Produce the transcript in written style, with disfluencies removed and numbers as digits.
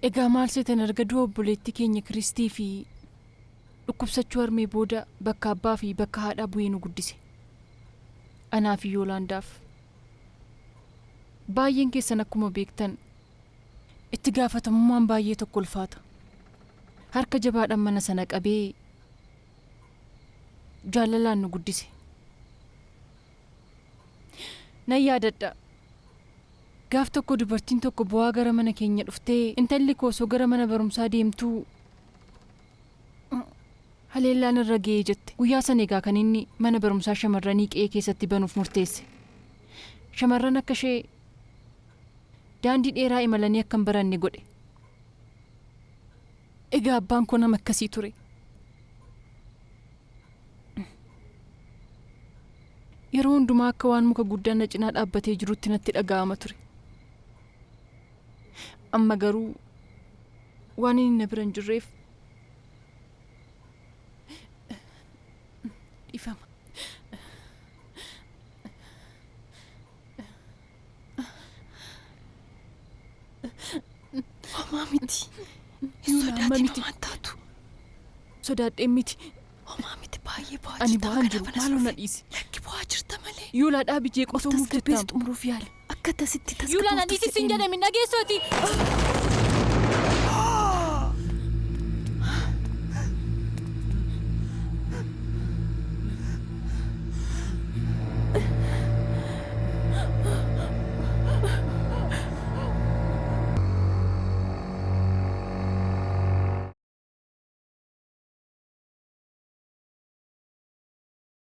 Egaa maal seetan arga du'a obboleettii keenya Kiristii fi dhukkubsachuu harmee booda bakka abbaa fi bakka haadhaa bu'ee nu guddise. Anaa fi Yoolaandaaf. Baay'een keessan akkuma beektan itti gaafatamummaan baay'ee tokko ulfaata. Harka jabaadhaan mana sana qabee jaalalaan nu guddise. Nan yaadadha. Gaaf tokko dubartiin tokko bu'aa gara mana keenya dhuftee intalli koo osoo gara mana barumsaa deemtuu haleellaan irra ga'ee jette. Guyyaa sana egaa kan inni mana barumsaa shamarranii qe'ee keessatti banuuf murteesse. Shamarran akka ishee daandii dheeraa imalanii akka hin baranne godhe. Egaa abbaan koo nama akkasii ture. Yeroo hundumaa akka waan muka guddaan na cinaa dhaabbatee jirutti natti dhaga'ama ture. Amma garuu waan inni na bira hin jirreef dhiifama. Homaa miti. Hin sodaatin homaan taatu. Sodaadheen miti. Homaa miti baay'ee bu'aa Ani jirta. bu'aan jiru maaloo na dhiisi. Lakki bu'aa jirta malee. Yoolaadhaa bijee qosoo Of muuf tasgabbeessi jettaam. xumuruuf yaala. Akka tasitti tasgabbeessi. Yoolaan adiisis hin jedhamin dhageessooti.